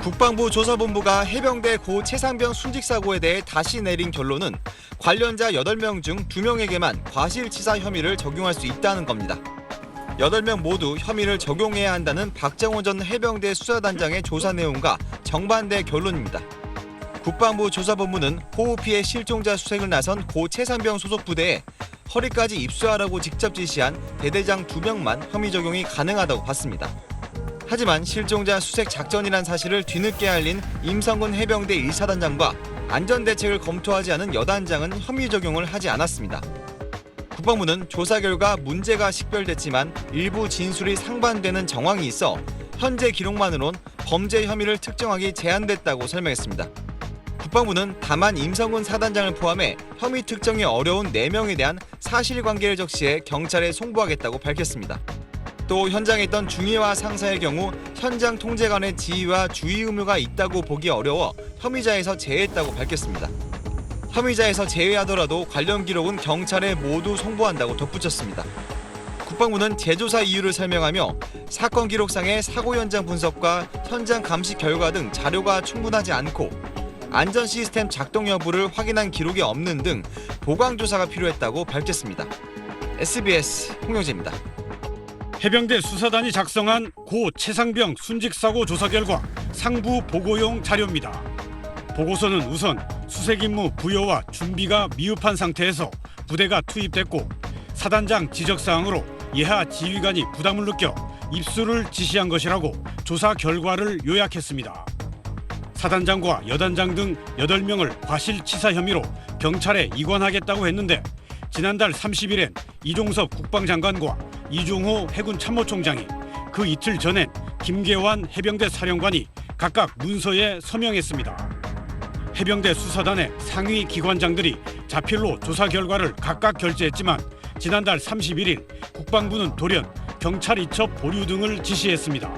국방부 조사본부가 해병대 고 최상병 순직 사고에 대해 다시 내린 결론은 관련자 8명 중 2명에게만 과실치사 혐의를 적용할 수 있다는 겁니다. 8명 모두 혐의를 적용해야 한다는 박정호 전 해병대 수사단장의 조사 내용과 정반대 결론입니다. 국방부 조사본부는 호우 피해 실종자 수색을 나선 고 최상병 소속 부대에 허리까지 입수하라고 직접 지시한 대대장 2명만 혐의 적용이 가능하다고 봤습니다. 하지만 실종자 수색 작전이란 사실을 뒤늦게 알린 임성근 해병대 1사단장과 안전대책을 검토하지 않은 여단장은 혐의 적용을 하지 않았습니다. 국방부는 조사 결과 문제가 식별됐지만 일부 진술이 상반되는 정황이 있어 현재 기록만으론 범죄 혐의를 특정하기 제한됐다고 설명했습니다. 국방부는 다만 임성근 사단장을 포함해 혐의 특정이 어려운 4명에 대한 사실관계를 적시해 경찰에 송부하겠다고 밝혔습니다. 또 현장에 있던 중위와 상사의 경우 현장 통제관의 지휘와 주의 의무가 있다고 보기 어려워 혐의자에서 제외했다고 밝혔습니다. 혐의자에서 제외하더라도 관련 기록은 경찰에 모두 송부한다고 덧붙였습니다. 국방부는 재조사 이유를 설명하며 사건 기록상의 사고 현장 분석과 현장 감시 결과 등 자료가 충분하지 않고 안전 시스템 작동 여부를 확인한 기록이 없는 등 보강 조사가 필요했다고 밝혔습니다. SBS 홍영재입니다. 해병대 수사단이 작성한 고 최상병 순직사고 조사 결과 상부 보고용 자료입니다. 보고서는 우선 수색 임무 부여와 준비가 미흡한 상태에서 부대가 투입됐고 사단장 지적사항으로 예하 지휘관이 부담을 느껴 입수를 지시한 것이라고 조사 결과를 요약했습니다. 사단장과 여단장 등 8명을 과실치사 혐의로 경찰에 이관하겠다고 했는데 지난달 30일엔 이종섭 국방장관과 이종호 해군 참모총장이 그 이틀 전엔 김계환 해병대 사령관이 각각 문서에 서명했습니다. 해병대 수사단의 상위 기관장들이 자필로 조사 결과를 각각 결재했지만 지난달 31일 국방부는 돌연 경찰 이첩 보류 등을 지시했습니다.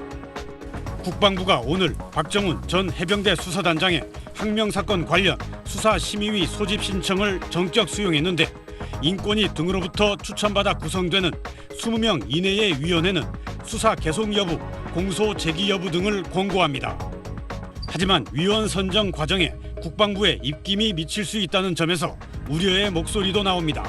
국방부가 오늘 박정훈 전 해병대 수사단장의 항명사건 관련 수사심의위 소집 신청을 전격 수용했는데 인권위 등으로부터 추천받아 구성되는 20명 이내의 위원회는 수사 계속 여부, 공소 제기 여부 등을 권고합니다. 하지만 위원 선정 과정에 국방부에 입김이 미칠 수 있다는 점에서 우려의 목소리도 나옵니다.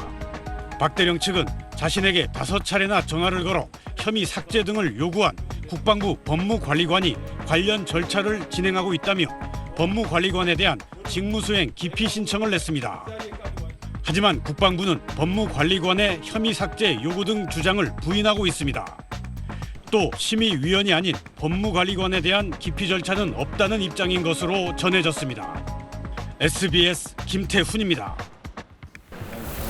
박대령 측은 자신에게 5차례나 전화를 걸어 혐의 삭제 등을 요구한 국방부 법무관리관이 관련 절차를 진행하고 있다며 법무관리관에 대한 직무수행 기피 신청을 냈습니다. 하지만 국방부는 법무관리관의 혐의 삭제 요구 등 주장을 부인하고 있습니다. 또 심의위원이 아닌 법무관리관에 대한 기피 절차는 없다는 입장인 것으로 전해졌습니다. SBS 김태훈입니다.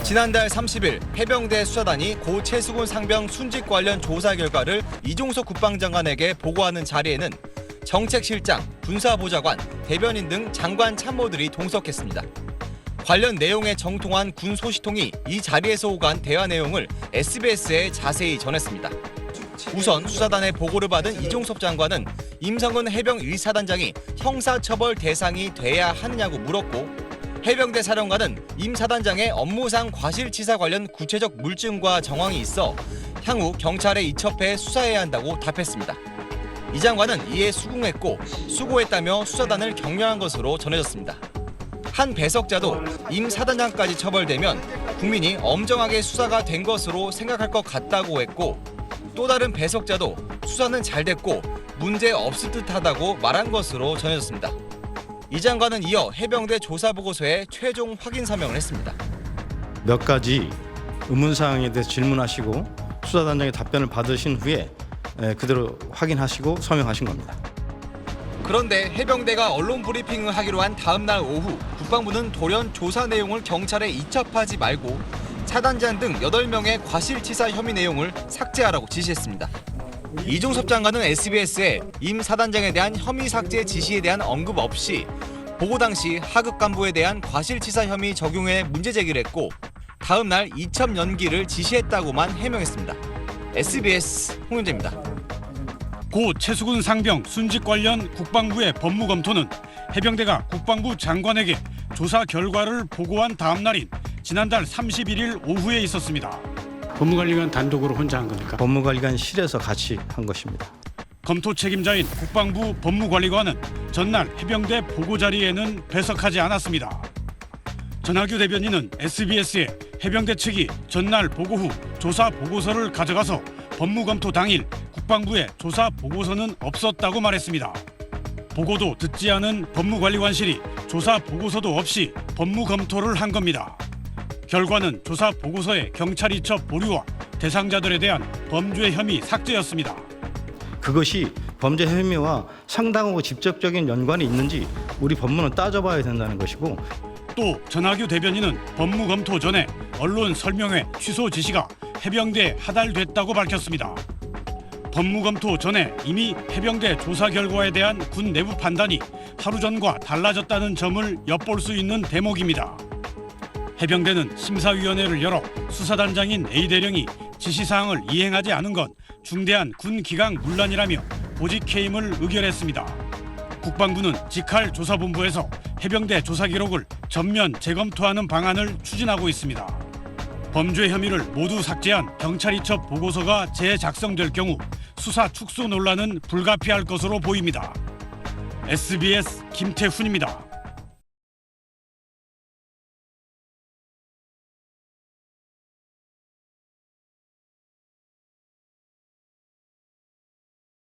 지난달 30일 해병대 수사단이 고 최수근 상병 순직 관련 조사 결과를 이종석 국방장관에게 보고하는 자리에는 정책실장, 군사보좌관, 대변인 등 장관 참모들이 동석했습니다. 관련 내용에 정통한 군 소식통이 이 자리에서 오간 대화 내용을 SBS에 자세히 전했습니다. 우선 수사단의 보고를 받은 이종섭 장관은 임성근 해병 1사단장이 형사처벌 대상이 돼야 하느냐고 물었고 해병대 사령관은 임 사단장의 업무상 과실치사 관련 구체적 물증과 정황이 있어 향후 경찰에 이첩해 수사해야 한다고 답했습니다. 이 장관은 이에 수긍했고 수고했다며 수사단을 격려한 것으로 전해졌습니다. 한 배석자도 임 사단장까지 처벌되면 국민이 엄정하게 수사가 된 것으로 생각할 것 같다고 했고 또 다른 배석자도 수사는 잘 됐고 문제 없을 듯하다고 말한 것으로 전해졌습니다. 이 장관은 이어 해병대 조사보고서에 최종 확인 서명을 했습니다. 몇 가지 의문사항에 대해서 질문하시고 수사단장의 답변을 받으신 후에 그대로 확인하시고 서명하신 겁니다. 그런데 해병대가 언론 브리핑을 하기로 한 다음 날 오후 국방부는 돌연 조사 내용을 경찰에 이첩하지 말고 사단장 등 8명의 과실치사 혐의 내용을 삭제하라고 지시했습니다. 이종섭 장관은 SBS에 임 사단장에 대한 혐의 삭제 지시에 대한 언급 없이 보고 당시 하급 간부에 대한 과실치사 혐의 적용에 문제 제기를 했고 다음 날 이첩 연기를 지시했다고만 해명했습니다. SBS 홍윤재입니다. 고 최수근 상병 순직 관련 국방부의 법무 검토는 해병대가 국방부 장관에게 조사 결과를 보고한 다음 날인 지난달 31일 오후에 있었습니다. 법무관리관 단독으로 혼자 한 겁니까? 법무관리관실에서 같이 한 것입니다. 검토 책임자인 국방부 법무관리관은 전날 해병대 보고 자리에는 배석하지 않았습니다. 전하규 대변인은 SBS에 해병대 측이 전날 보고 후 조사 보고서를 가져가서 법무검토 당일 국방부에 조사 보고서는 없었다고 말했습니다. 보고도 듣지 않은 법무관리관실이 조사 보고서도 없이 법무검토를 한 겁니다. 결과는 조사 보고서의 경찰 이첩 보류와 대상자들에 대한 범죄 혐의 삭제였습니다. 그것이 범죄 혐의와 상당하고 직접적인 연관이 있는지 우리 법무는 따져봐야 된다는 것이고, 또 전하규 대변인은 법무검토 전에 언론 설명회 취소 지시가 해병대에 하달됐다고 밝혔습니다. 법무검토 전에 이미 해병대 조사 결과에 대한 군 내부 판단이 하루 전과 달라졌다는 점을 엿볼 수 있는 대목입니다. 해병대는 심사위원회를 열어 수사단장인 A대령이 지시사항을 이행하지 않은 건 중대한 군 기강 문란이라며 보직 해임을 의결했습니다. 국방부는 직할 조사본부에서 해병대 조사 기록을 전면 재검토하는 방안을 추진하고 있습니다. 범죄 혐의를 모두 삭제한 경찰 이첩 보고서가 재작성될 경우 수사 축소 논란은 불가피할 것으로 보입니다. SBS 김태훈입니다.